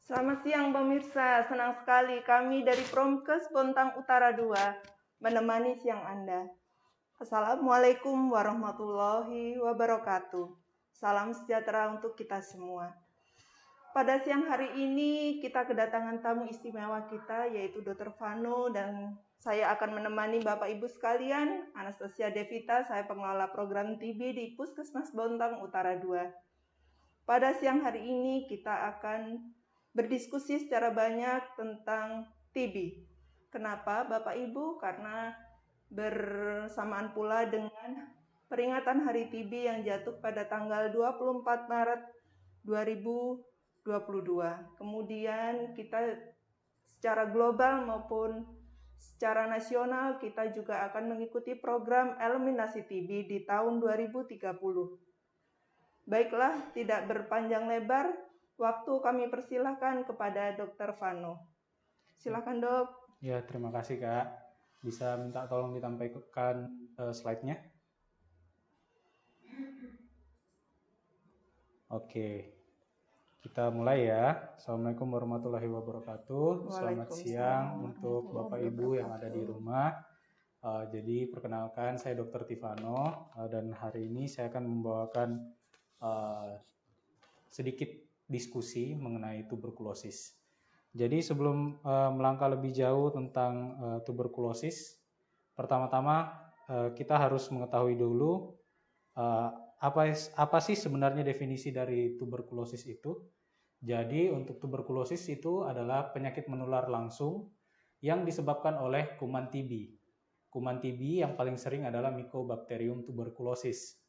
Selamat siang pemirsa, senang sekali kami dari Promkes Bontang Utara 2 menemani siang Anda. Assalamualaikum warahmatullahi wabarakatuh. Salam sejahtera untuk kita semua. Pada siang hari ini kita kedatangan tamu istimewa kita yaitu Dr. Vano dan saya akan menemani Bapak Ibu sekalian. Anastasia Devita, saya pengelola program TB di Puskesmas Bontang Utara 2. Pada siang hari ini kita akan berdiskusi secara banyak tentang TB. Kenapa Bapak Ibu? Karena bersamaan pula dengan peringatan Hari TB yang jatuh pada tanggal 24 Maret 2022. Kemudian kita secara global maupun secara nasional kita juga akan mengikuti program eliminasi TB di tahun 2030. Baiklah, tidak berpanjang lebar, waktu kami persilahkan kepada Dr. Vano. Silakan dok. Ya, terima kasih Kak. Bisa minta tolong ditampilkan slide-nya? Oke, kita mulai ya. Assalamualaikum warahmatullahi wabarakatuh. Selamat siang untuk Bapak Ibu yang ada di rumah. Jadi perkenalkan, saya Dr. Tivano dan hari ini saya akan membawakan sedikit diskusi mengenai tuberkulosis. Jadi sebelum melangkah lebih jauh tentang tuberkulosis, pertama-tama kita harus mengetahui dulu apa sih sebenarnya definisi dari tuberkulosis itu. Jadi untuk tuberkulosis itu adalah penyakit menular langsung yang disebabkan oleh kuman TB. Kuman TB yang paling sering adalah Mycobacterium tuberculosis.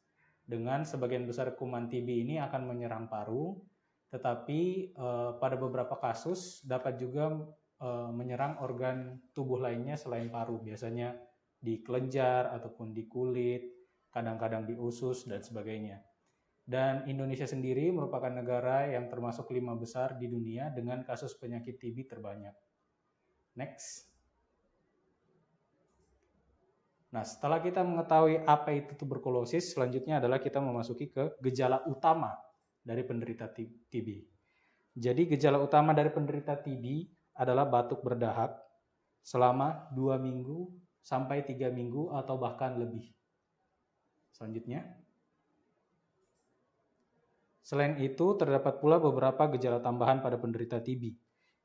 Dengan sebagian besar kuman TB ini akan menyerang paru, tetapi pada beberapa kasus dapat juga menyerang organ tubuh lainnya selain paru, biasanya di kelenjar ataupun di kulit, kadang-kadang di usus dan sebagainya. Dan Indonesia sendiri merupakan negara yang termasuk 5 besar di dunia dengan kasus penyakit TB terbanyak. Next. Nah, setelah kita mengetahui apa itu tuberkulosis, selanjutnya adalah kita memasuki ke gejala utama dari penderita TB. Jadi gejala utama dari penderita TB adalah batuk berdahak selama 2 minggu sampai 3 minggu atau bahkan lebih. Selanjutnya. Selain itu, terdapat pula beberapa gejala tambahan pada penderita TB.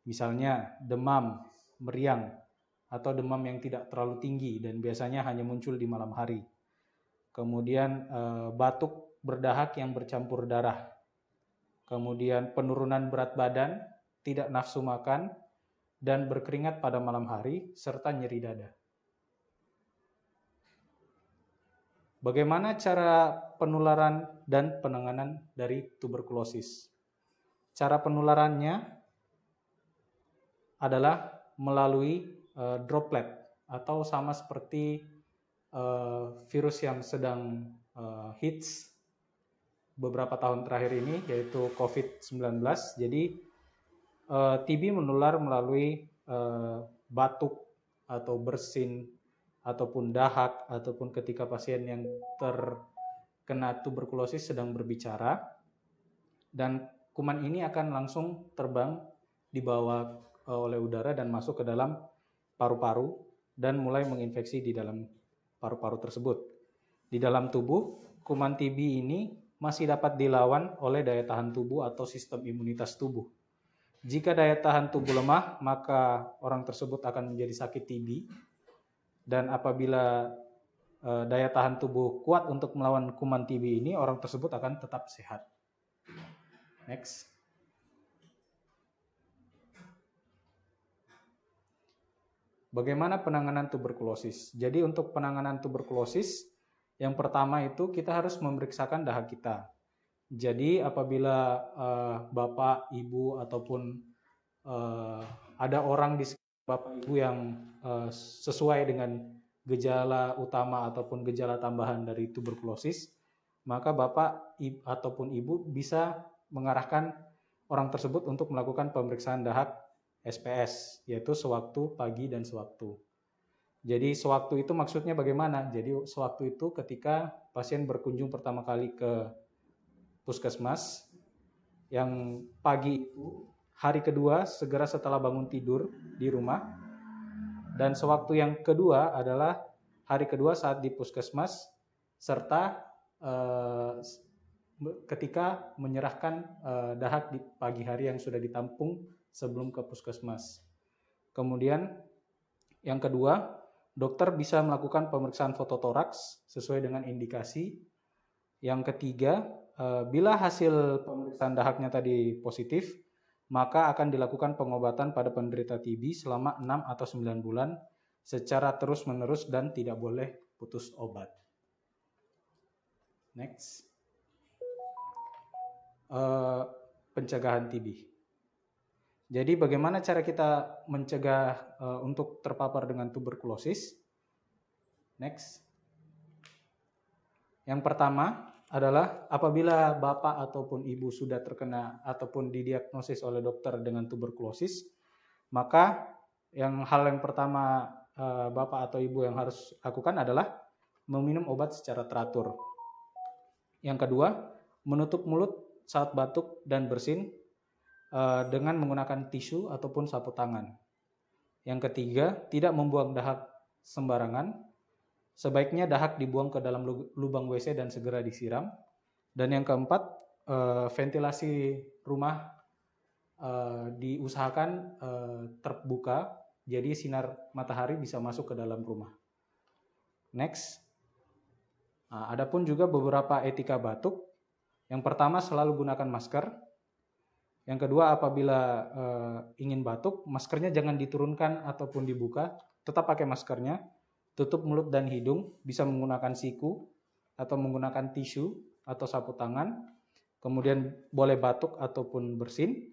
Misalnya demam, meriang, atau demam yang tidak terlalu tinggi dan biasanya hanya muncul di malam hari. Kemudian batuk berdahak yang bercampur darah. Kemudian penurunan berat badan, tidak nafsu makan, dan berkeringat pada malam hari, serta nyeri dada. Bagaimana cara penularan dan penanganan dari tuberkulosis? Cara penularannya adalah melalui droplet atau sama seperti virus yang sedang hits beberapa tahun terakhir ini, yaitu COVID-19. Jadi TB menular melalui batuk atau bersin ataupun dahak ataupun ketika pasien yang terkena tuberkulosis sedang berbicara, dan kuman ini akan langsung terbang dibawa oleh udara dan masuk ke dalam paru-paru dan mulai menginfeksi di dalam paru-paru tersebut. Di dalam tubuh, kuman TB ini masih dapat dilawan oleh daya tahan tubuh atau sistem imunitas tubuh. Jika daya tahan tubuh lemah, maka orang tersebut akan menjadi sakit TB. Dan apabila daya tahan tubuh kuat untuk melawan kuman TB ini, orang tersebut akan tetap sehat. Next. Bagaimana penanganan tuberkulosis? Jadi untuk penanganan tuberkulosis, yang pertama itu kita harus memeriksakan dahak kita. Jadi apabila Bapak, Ibu, ataupun ada orang di sekitar Bapak, Ibu yang sesuai dengan gejala utama ataupun gejala tambahan dari tuberkulosis, maka Bapak ataupun Ibu bisa mengarahkan orang tersebut untuk melakukan pemeriksaan dahak SPS, yaitu sewaktu pagi dan sewaktu. Jadi sewaktu itu maksudnya bagaimana? Jadi sewaktu itu ketika pasien berkunjung pertama kali ke puskesmas, yang pagi itu hari kedua segera setelah bangun tidur di rumah, dan sewaktu yang kedua adalah hari kedua saat di puskesmas, serta ketika menyerahkan dahak di pagi hari yang sudah ditampung sebelum ke puskesmas. Kemudian yang kedua, dokter bisa melakukan pemeriksaan fototoraks sesuai dengan indikasi. Yang ketiga, bila hasil pemeriksaan dahaknya tadi positif, maka akan dilakukan pengobatan pada penderita TB selama 6 atau 9 bulan secara terus-menerus dan tidak boleh putus obat. Next. Pencegahan TB. Jadi bagaimana cara kita mencegah untuk terpapar dengan tuberkulosis? Next. Yang pertama adalah apabila bapak ataupun ibu sudah terkena ataupun didiagnosis oleh dokter dengan tuberkulosis, maka hal yang pertama bapak atau ibu yang harus lakukan adalah meminum obat secara teratur. Yang kedua, menutup mulut saat batuk dan bersin dengan menggunakan tisu ataupun sapu tangan. Yang ketiga, tidak membuang dahak sembarangan. Sebaiknya dahak dibuang ke dalam lubang WC dan segera disiram. Dan yang keempat, ventilasi rumah diusahakan terbuka, jadi sinar matahari bisa masuk ke dalam rumah. Next. Adapun juga beberapa etika batuk. Yang pertama, selalu gunakan masker. Yang kedua, apabila ingin batuk, maskernya jangan diturunkan ataupun dibuka, tetap pakai maskernya. Tutup mulut dan hidung, bisa menggunakan siku atau menggunakan tisu atau sapu tangan. Kemudian boleh batuk ataupun bersin.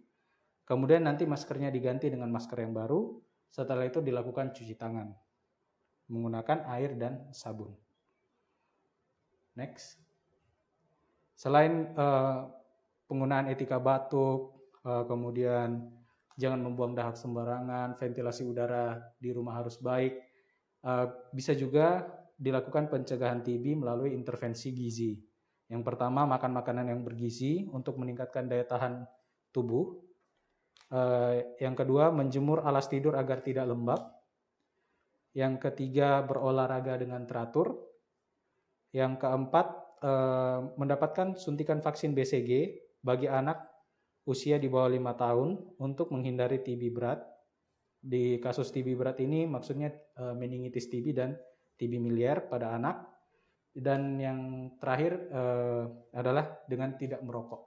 Kemudian nanti maskernya diganti dengan masker yang baru. Setelah itu dilakukan cuci tangan menggunakan air dan sabun. Next. Selain penggunaan etika batuk, kemudian jangan membuang dahak sembarangan, ventilasi udara di rumah harus baik, bisa juga dilakukan pencegahan TB melalui intervensi gizi. Yang pertama, makan makanan yang bergizi untuk meningkatkan daya tahan tubuh. Yang kedua, menjemur alas tidur agar tidak lembab. Yang ketiga, berolahraga dengan teratur. Yang keempat, mendapatkan suntikan vaksin BCG bagi anak usia di bawah 5 tahun untuk menghindari TB berat. Di kasus TB berat ini maksudnya meningitis TB dan TB miliar pada anak. Dan yang terakhir adalah dengan tidak merokok.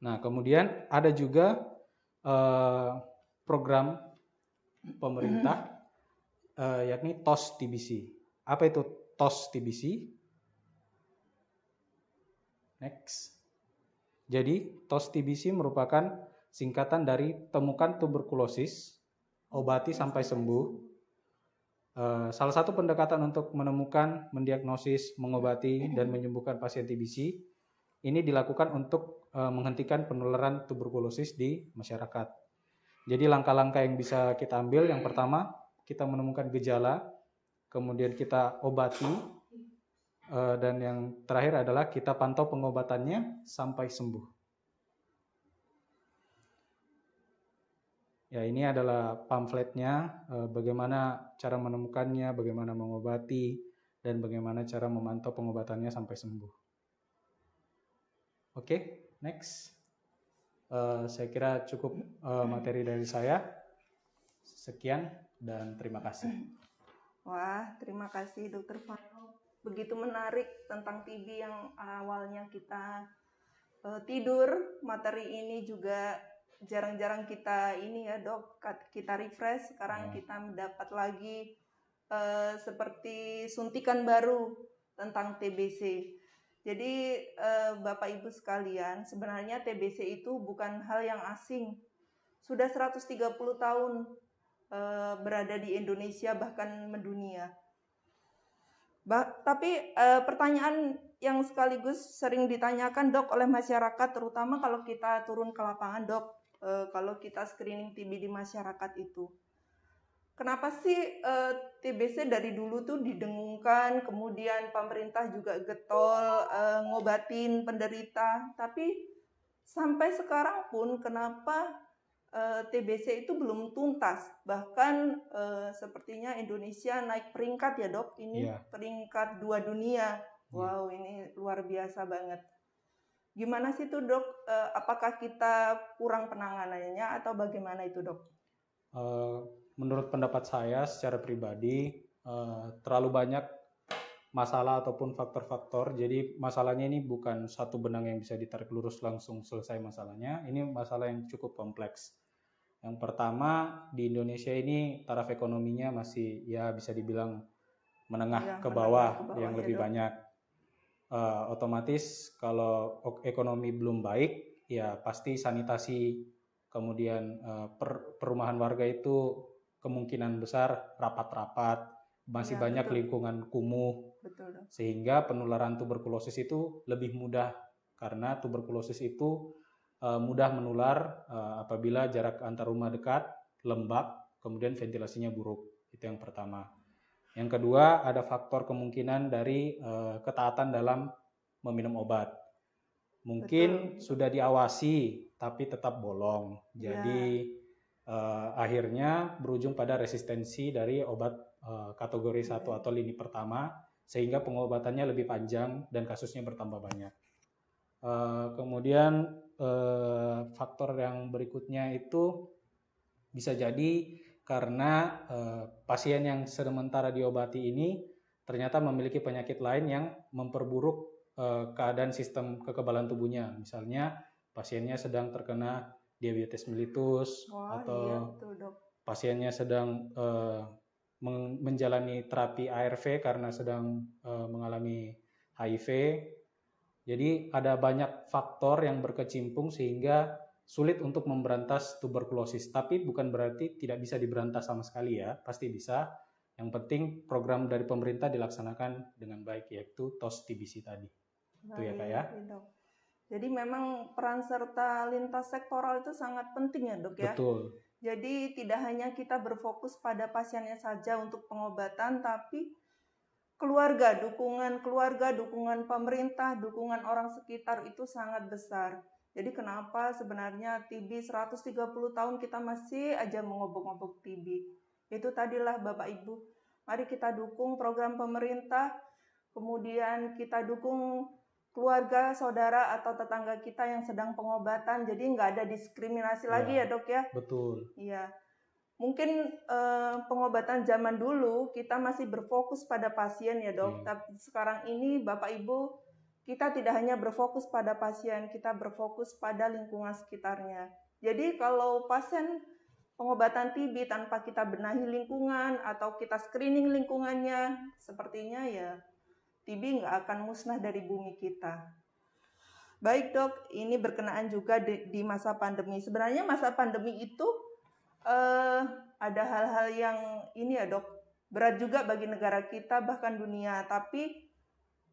Nah, kemudian ada juga program pemerintah yakni TOS TBC. Apa itu TOS TBC? Next. Jadi TOS TBC merupakan singkatan dari temukan tuberkulosis, obati sampai sembuh. Salah satu pendekatan untuk menemukan, mendiagnosis, mengobati, dan menyembuhkan pasien TBC ini dilakukan untuk menghentikan penularan tuberkulosis di masyarakat. Jadi langkah-langkah yang bisa kita ambil, yang pertama kita menemukan gejala, kemudian kita obati, dan yang terakhir adalah kita pantau pengobatannya sampai sembuh. Ya, ini adalah pamfletnya, bagaimana cara menemukannya, bagaimana mengobati, dan bagaimana cara memantau pengobatannya sampai sembuh. Oke, next. Saya kira cukup materi dari saya. Sekian dan terima kasih. Wah, terima kasih Dr. Vano. Begitu menarik tentang TB yang awalnya kita tidur. Materi ini juga jarang-jarang kita ini ya dok, kita refresh. Sekarang kita mendapat lagi seperti suntikan baru tentang TBC. Jadi Bapak Ibu sekalian, sebenarnya TBC itu bukan hal yang asing. Sudah 130 tahun berada di Indonesia bahkan mendunia. Tapi pertanyaan yang sekaligus sering ditanyakan dok oleh masyarakat, terutama kalau kita turun ke lapangan dok, kalau kita screening TB di masyarakat itu, kenapa sih TBC dari dulu tuh didengungkan, kemudian pemerintah juga getol ngobatin penderita, tapi Sampai sekarang pun kenapa TBC itu belum tuntas, bahkan sepertinya Indonesia naik peringkat ya dok, ini peringkat 2 dunia. Wow, ini luar biasa banget. Gimana sih tuh dok, apakah kita kurang penanganannya atau bagaimana itu dok? Menurut pendapat saya secara pribadi terlalu banyak masalah ataupun faktor-faktor. Jadi masalahnya ini bukan satu benang yang bisa ditarik lurus langsung selesai masalahnya. Ini masalah yang cukup kompleks. Yang pertama, di Indonesia ini taraf ekonominya masih ya bisa dibilang menengah ke bawah yang lebih banyak. Otomatis kalau ekonomi belum baik, ya pasti sanitasi, kemudian perumahan warga itu kemungkinan besar rapat-rapat, masih banyak lingkungan kumuh, sehingga penularan tuberkulosis itu lebih mudah karena tuberkulosis itu mudah menular apabila jarak antar rumah dekat, lembab, kemudian ventilasinya buruk. Itu yang pertama. Yang kedua, ada faktor kemungkinan dari ketaatan dalam meminum obat. Mungkin sudah diawasi, tapi tetap bolong. Jadi akhirnya berujung pada resistensi dari obat kategori 1 atau lini pertama, sehingga pengobatannya lebih panjang dan kasusnya bertambah banyak. Kemudian faktor yang berikutnya itu bisa jadi karena pasien yang sementara diobati ini ternyata memiliki penyakit lain yang memperburuk keadaan sistem kekebalan tubuhnya. Misalnya pasiennya sedang terkena diabetes mellitus atau pasiennya sedang menjalani terapi ARV karena sedang mengalami HIV. Jadi ada banyak faktor yang berkecimpung sehingga sulit untuk memberantas tuberkulosis. Tapi bukan berarti tidak bisa diberantas sama sekali ya, pasti bisa. Yang penting program dari pemerintah dilaksanakan dengan baik, yaitu TOS TBC tadi. Itu ya Kak ya. Jadi memang peran serta lintas sektoral itu sangat penting ya dok ya. Betul. Jadi tidak hanya kita berfokus pada pasiennya saja untuk pengobatan, tapi dukungan keluarga, dukungan pemerintah, dukungan orang sekitar itu sangat besar. Jadi kenapa sebenarnya TB 130 tahun kita masih aja mengobok-ngobok TB. Itu tadilah Bapak Ibu, mari kita dukung program pemerintah, kemudian kita dukung keluarga, saudara atau tetangga kita yang sedang pengobatan. Jadi nggak ada diskriminasi lagi ya dok ya. Betul. Iya. Mungkin pengobatan zaman dulu kita masih berfokus pada pasien ya dok, tapi sekarang ini Bapak Ibu kita tidak hanya berfokus pada pasien, kita berfokus pada lingkungan sekitarnya. Jadi kalau pasien pengobatan TB tanpa kita benahi lingkungan atau kita screening lingkungannya, sepertinya ya TB nggak akan musnah dari bumi kita. Baik dok, ini berkenaan juga di masa pandemi. Sebenarnya masa pandemi itu ada hal-hal yang ini ya dok, berat juga bagi negara kita bahkan dunia. Tapi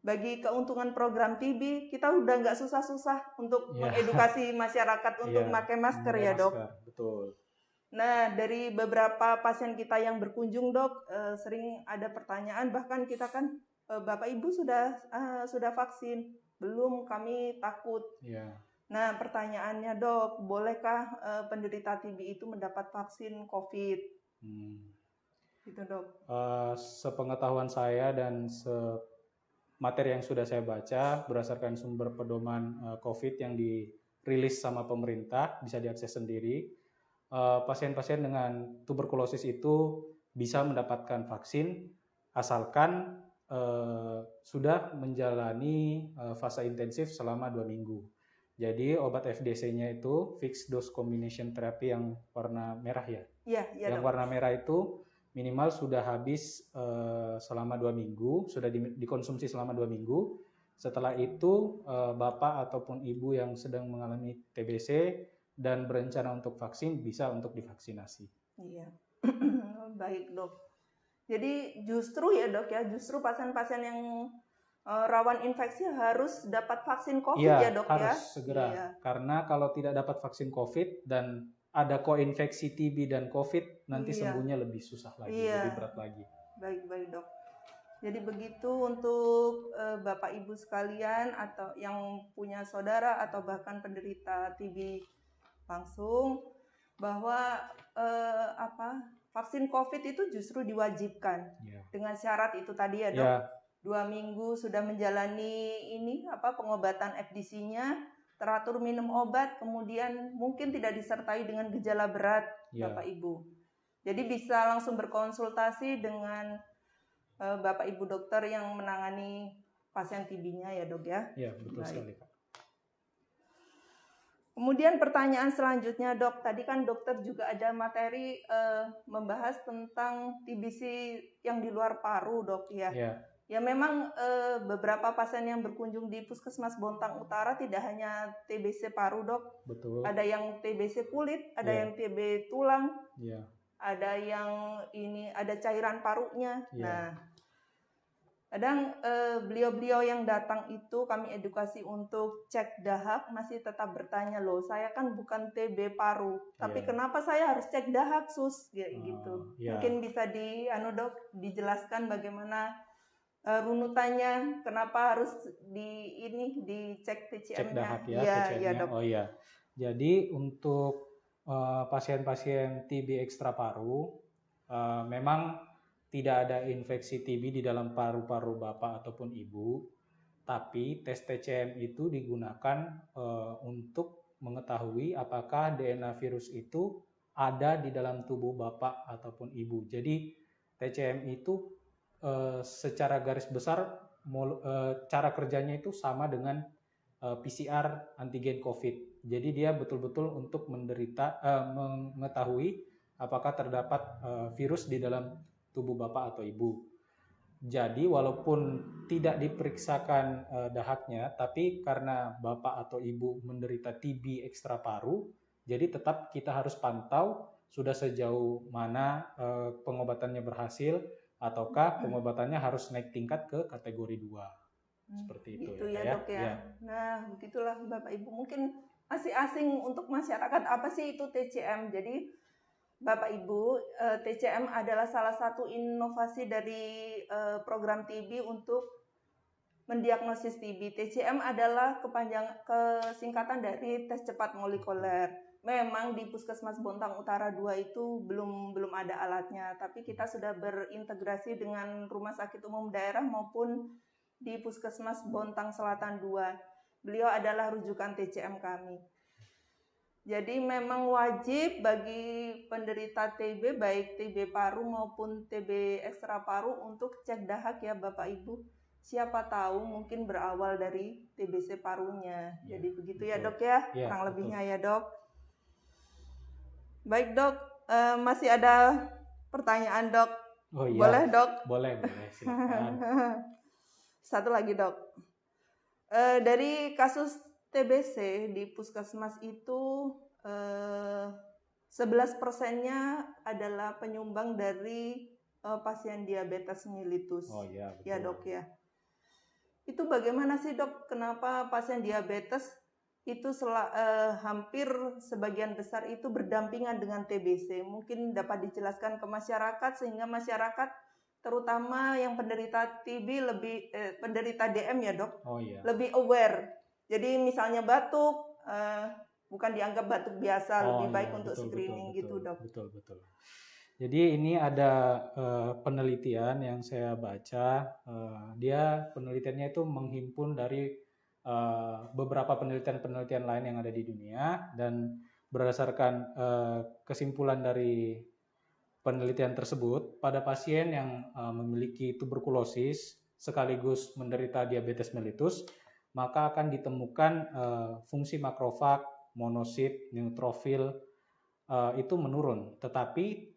bagi keuntungan program TB kita udah nggak susah-susah untuk mengedukasi masyarakat untuk pakai masker ya dok. Betul. Nah dari beberapa pasien kita yang berkunjung dok, sering ada pertanyaan, bahkan kita kan Bapak Ibu sudah vaksin belum? Kami takut. Nah, pertanyaannya dok, bolehkah penderita TB itu mendapat vaksin COVID? Gitu dok. Sepengetahuan saya dan materi yang sudah saya baca berdasarkan sumber pedoman COVID yang dirilis sama pemerintah, bisa diakses sendiri. Pasien-pasien dengan tuberkulosis itu bisa mendapatkan vaksin asalkan sudah menjalani fase intensif selama 2 minggu. Jadi obat FDC-nya itu fixed dose combination therapy yang warna merah ya? Yang dok. Warna merah itu minimal sudah habis selama 2 minggu, sudah dikonsumsi selama 2 minggu. Setelah itu Bapak ataupun Ibu yang sedang mengalami TBC dan berencana untuk vaksin bisa untuk divaksinasi. Iya, baik dok. Jadi justru ya dok ya, justru pasien-pasien yang rawan infeksi harus dapat vaksin COVID ya dok ya? Harus segera. Karena kalau tidak dapat vaksin COVID dan ada koinfeksi TB dan COVID, nanti sembuhnya lebih susah lagi, lebih berat lagi. Baik dok. Jadi begitu untuk Bapak Ibu sekalian atau yang punya saudara atau bahkan penderita TB langsung, bahwa vaksin COVID itu justru diwajibkan dengan syarat itu tadi ya dok. 2 minggu sudah menjalani pengobatan FDC-nya, teratur minum obat, kemudian mungkin tidak disertai dengan gejala berat Bapak Ibu. Jadi bisa langsung berkonsultasi dengan Bapak Ibu dokter yang menangani pasien TB-nya ya dok ya. Iya betul sekali Kak. Kemudian pertanyaan selanjutnya dok, tadi kan dokter juga ada materi membahas tentang TBC yang di luar paru dok ya. Ya memang beberapa pasien yang berkunjung di Puskesmas Bontang Utara tidak hanya TBC paru dok. Betul. Ada yang TBC kulit, ada yang TB tulang. Ada yang ada cairan parunya. Nah, kadang beliau-beliau yang datang itu kami edukasi untuk cek dahak masih tetap bertanya, loh saya kan bukan TB paru, tapi kenapa saya harus cek dahak sus gitu. Mungkin bisa dijelaskan bagaimana runutannya, kenapa harus dicek TCM-nya. Cek dahak TCM-nya. Dok. Oh iya. Jadi untuk pasien-pasien TB ekstra paru memang tidak ada infeksi TB di dalam paru-paru bapak ataupun ibu, tapi tes TCM itu digunakan untuk mengetahui apakah DNA virus itu ada di dalam tubuh bapak ataupun ibu. Jadi TCM itu secara garis besar cara kerjanya itu sama dengan PCR antigen COVID. Jadi dia betul-betul untuk mengetahui apakah terdapat virus di dalam tubuh bapak atau ibu. Jadi walaupun tidak diperiksakan dahaknya, tapi karena bapak atau ibu menderita TB ekstra paru, jadi tetap kita harus pantau sudah sejauh mana pengobatannya berhasil, ataukah pengobatannya harus naik tingkat ke kategori 2. Seperti itu gitu ya dok ya. Nah begitulah Bapak Ibu, mungkin masih asing untuk masyarakat apa sih itu TCM. Jadi Bapak Ibu, TCM adalah salah satu inovasi dari program TB untuk mendiagnosis TB. TCM adalah kesingkatan dari tes cepat molekuler. Memang di Puskesmas Bontang Utara 2 itu belum ada alatnya, tapi kita sudah berintegrasi dengan Rumah Sakit Umum Daerah maupun di Puskesmas Bontang Selatan 2. Beliau adalah rujukan TCM kami. Jadi memang wajib bagi penderita TB, baik TB paru maupun TB ekstra paru, untuk cek dahak ya Bapak Ibu. Siapa tahu mungkin berawal dari TBC parunya. Jadi begitu ya dok ya, kurang lebihnya ya dok. Baik dok, masih ada pertanyaan dok? Oh iya. Boleh dok? Boleh, silakan. Satu lagi dok, dari kasus TBC di Puskesmas itu 11%-nya adalah penyumbang dari pasien diabetes mellitus. Oh iya, betul. Ya dok ya. Itu bagaimana sih dok, kenapa pasien diabetes itu hampir sebagian besar itu berdampingan dengan TBC? Mungkin dapat dijelaskan ke masyarakat sehingga masyarakat terutama yang penderita TB penderita DM ya dok, lebih aware. Jadi misalnya batuk, bukan dianggap batuk biasa, lebih baik untuk screening gitu dok. Betul. Jadi ini ada penelitian yang saya baca, dia penelitiannya itu menghimpun dari beberapa penelitian lain yang ada di dunia, dan berdasarkan kesimpulan dari penelitian tersebut, pada pasien yang memiliki tuberkulosis sekaligus menderita diabetes mellitus, maka akan ditemukan fungsi makrofag, monosit, neutrofil itu menurun, tetapi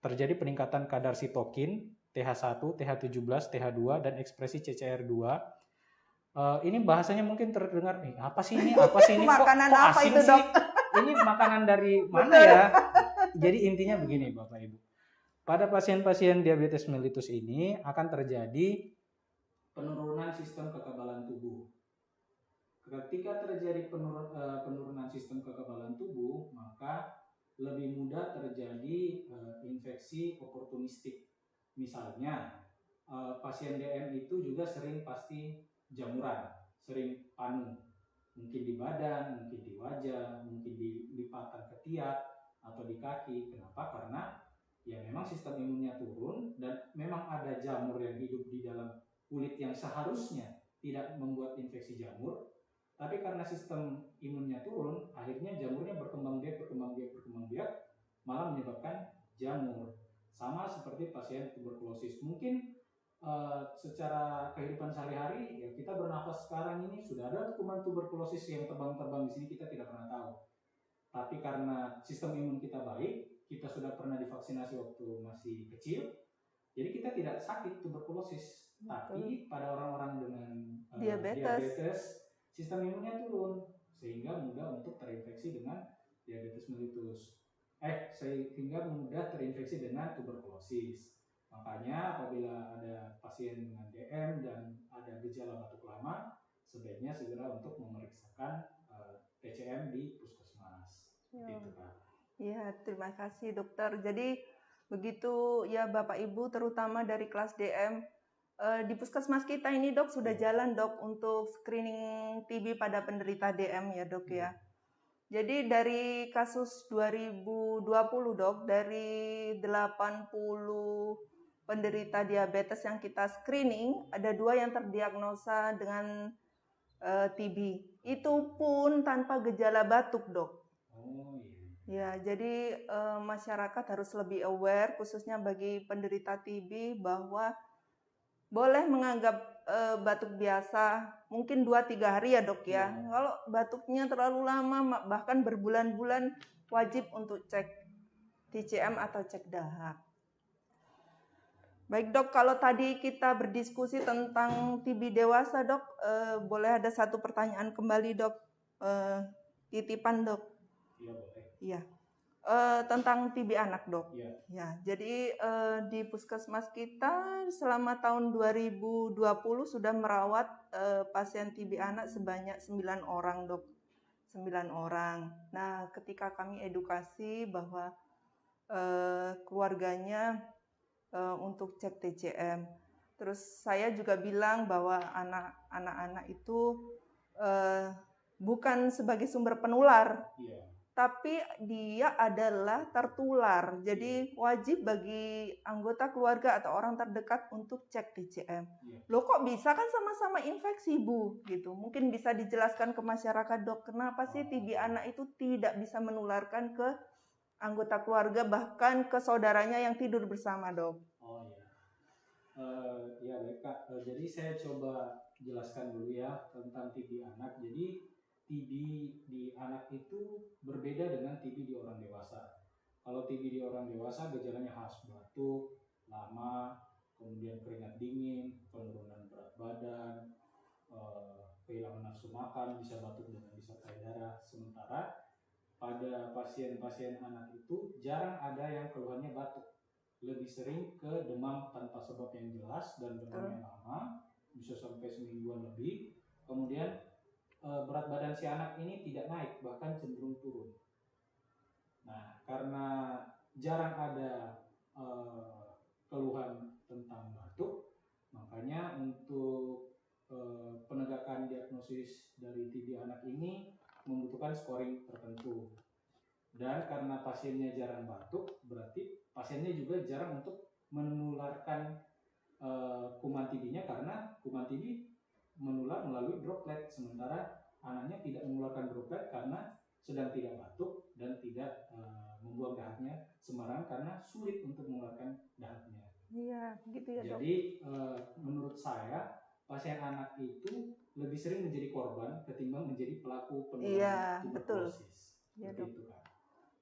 terjadi peningkatan kadar sitokin, TH1, TH17, TH2, dan ekspresi CCR2. Ini bahasanya mungkin terdengar, apa sih ini? Makanan kok apa asin itu sih? dok? Ini makanan dari mana ya? Jadi intinya begini Bapak Ibu. Pada pasien-pasien diabetes mellitus ini akan terjadi penurunan sistem kekebalan tubuh. Ketika terjadi penurunan sistem kekebalan tubuh, maka lebih mudah terjadi infeksi oportunistik. Misalnya pasien DM itu juga sering pasti jamuran, sering panu, mungkin di badan, mungkin di wajah, mungkin di lipatan ketiak atau di kaki. Kenapa? Karena ya memang sistem imunnya turun dan memang ada jamur yang hidup di dalam kulit yang seharusnya tidak membuat infeksi jamur, tapi karena sistem imunnya turun, akhirnya jamurnya berkembang biak, malah menyebabkan jamur. Sama seperti pasien tuberkulosis. Mungkin secara kehidupan sehari-hari ya kita bernafas sekarang ini sudah ada kuman tuberkulosis yang terbang-terbang di sini, kita tidak pernah tahu. Tapi karena sistem imun kita baik, kita sudah pernah divaksinasi waktu masih kecil, jadi kita tidak sakit tuberkulosis. Tapi pada orang-orang dengan diabetes, sistem imunnya turun sehingga mudah untuk terinfeksi dengan diabetes mellitus. Sehingga mudah terinfeksi dengan tuberkulosis. Makanya apabila ada pasien dengan DM dan ada gejala batuk lama, sebaiknya segera untuk memeriksakan TCM di puskesmas. Gitu, Kak. Iya, terima kasih dokter. Jadi begitu ya Bapak Ibu, terutama dari kelas DM, di puskesmas kita ini dok sudah jalan dok untuk screening TB pada penderita DM ya dok ya. Jadi dari kasus 2020 dok, dari 80 penderita diabetes yang kita screening, ada 2 yang terdiagnosa dengan TB. Itu pun tanpa gejala batuk dok. Oh iya. Ya, jadi masyarakat harus lebih aware, khususnya bagi penderita TB, bahwa boleh menganggap batuk biasa, mungkin 2-3 hari ya dok ya. Kalau batuknya terlalu lama, bahkan berbulan-bulan, wajib untuk cek TCM atau cek dahak. Baik dok, kalau tadi kita berdiskusi tentang TB dewasa dok, boleh ada satu pertanyaan kembali dok, titipan dok. Iya boleh. Iya. Tentang TB anak dok. Iya. Ya, jadi di puskesmas kita selama tahun 2020 sudah merawat pasien TB anak sebanyak 9 orang dok. 9 orang. Nah, ketika kami edukasi bahwa keluarganya untuk cek TCM. Terus saya juga bilang bahwa anak-anak itu bukan sebagai sumber penular. Iya. Tapi dia adalah tertular. Jadi wajib bagi anggota keluarga atau orang terdekat untuk cek TCM. Loh kok bisa, kan sama-sama infeksi Bu gitu. Mungkin bisa dijelaskan ke masyarakat dok, kenapa sih TB anak itu tidak bisa menularkan ke anggota keluarga, bahkan ke saudaranya yang tidur bersama dok? Oh iya. Ya baik Kak. Jadi saya coba jelaskan dulu ya tentang TB anak. Jadi TB di anak itu berbeda dengan TB di orang dewasa. Kalau TB di orang dewasa gejalanya khas batuk lama, kemudian keringat dingin, penurunan berat badan, kehilangan nafsu makan, bisa batuk dengan disertai darah. Sementara pada pasien-pasien anak itu jarang ada yang keluhannya batuk. Lebih sering ke demam tanpa sebab yang jelas dan demamnya lama, bisa sampai semingguan lebih. Kemudian berat badan si anak ini tidak naik, bahkan cenderung turun. Nah, karena jarang ada keluhan tentang batuk, makanya untuk penegakan diagnosis dari TB anak ini membutuhkan scoring tertentu. Dan karena pasiennya jarang batuk, berarti pasiennya juga jarang untuk menularkan kuman TB-nya, karena kuman TB menular melalui droplet, sementara anaknya tidak mengeluarkan droplet karena sedang tidak batuk dan tidak membuang dahaknya sembarangan karena sulit untuk mengeluarkan dahaknya. Iya, gitu ya dok. Jadi menurut saya pasien anak itu lebih sering menjadi korban ketimbang menjadi pelaku penularan tuberkulosis. Iya dok. itu kan.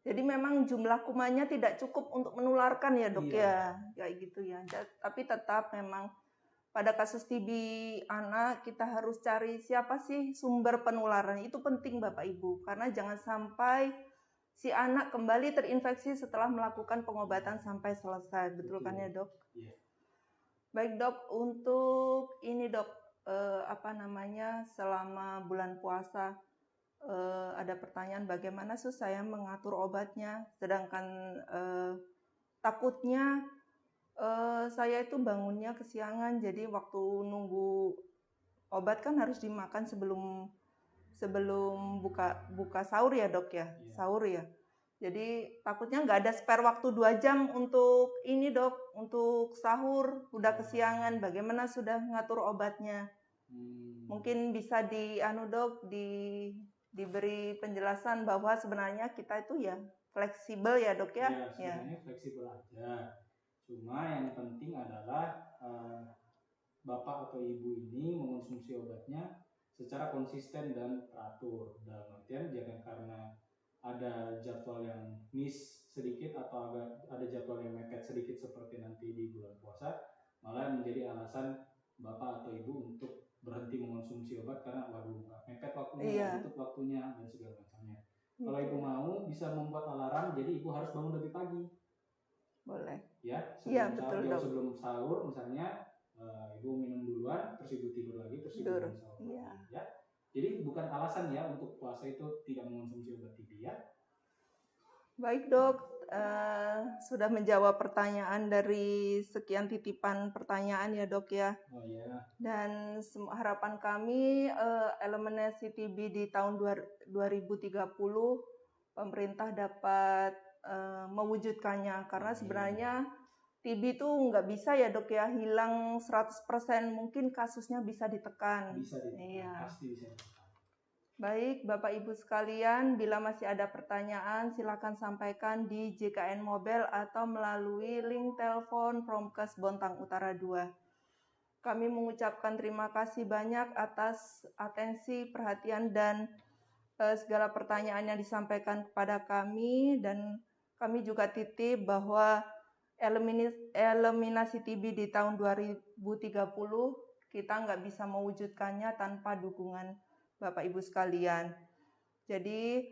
Jadi memang jumlah kumannya tidak cukup untuk menularkan ya dok ya, kayak gitu ya. Tapi tetap memang pada kasus TB anak kita harus cari siapa sih sumber penularan. Itu penting Bapak Ibu, karena jangan sampai si anak kembali terinfeksi setelah melakukan pengobatan sampai selesai. Betul kan ya dok? Iya. Baik dok, untuk ini dok, selama bulan puasa ada pertanyaan bagaimana saya mengatur obatnya, sedangkan takutnya Saya itu bangunnya kesiangan, jadi waktu nunggu obat kan harus dimakan sebelum buka sahur ya dok ya, sahur ya. Jadi takutnya nggak ada spare waktu 2 jam untuk ini dok, untuk sahur, udah kesiangan. Bagaimana sudah ngatur obatnya? Mungkin bisa diberi penjelasan bahwa sebenarnya kita itu ya fleksibel ya dok ya. Ya, sebenarnya fleksibel aja. Cuma yang penting adalah bapak atau ibu ini mengonsumsi obatnya secara konsisten dan teratur. Dalam artian jangan karena ada jadwal yang miss sedikit atau ada jadwal yang mepet sedikit seperti nanti di bulan puasa, malah menjadi alasan bapak atau ibu untuk berhenti mengonsumsi obat karena waduh mepet waktunya, tutup waktunya dan segala macamnya. Kalau ibu mau bisa membuat alarm, jadi ibu harus bangun lebih pagi. Boleh. Ya, sebelum sahur misalnya ibu minum duluan, terus ibu tidur lagi, terus ibu bangun sahur lagi. Ya. Jadi bukan alasan ya untuk puasa itu tidak mengonsumsi obat TB ya. Baik dok, sudah menjawab pertanyaan dari sekian titipan pertanyaan ya dok ya. Oh ya. Dan harapan kami eliminasi TB di tahun 2030 pemerintah dapat mewujudkannya, karena sebenarnya TB itu nggak bisa ya dok ya hilang 100%, mungkin kasusnya bisa ditekan. Bisa ditekan, iya. Pasti bisa ditekan. Baik, Bapak Ibu sekalian, bila masih ada pertanyaan, silakan sampaikan di JKN Mobile atau melalui link telepon Promkes Bontang Utara 2. Kami mengucapkan terima kasih banyak atas atensi, perhatian, dan segala pertanyaan yang disampaikan kepada kami, dan kami juga titip bahwa eliminasi TB di tahun 2030 kita nggak bisa mewujudkannya tanpa dukungan Bapak Ibu sekalian. Jadi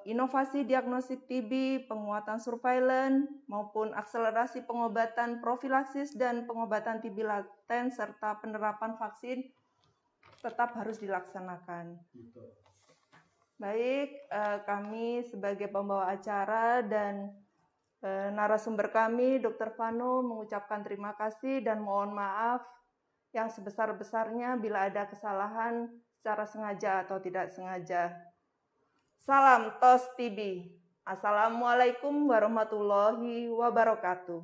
inovasi diagnostik TB, penguatan surveillance maupun akselerasi pengobatan profilaksis dan pengobatan TB laten serta penerapan vaksin tetap harus dilaksanakan. Baik, kami sebagai pembawa acara dan narasumber kami, Dr. Vano, mengucapkan terima kasih dan mohon maaf yang sebesar-besarnya bila ada kesalahan secara sengaja atau tidak sengaja. Salam TOS TB. Assalamualaikum warahmatullahi wabarakatuh.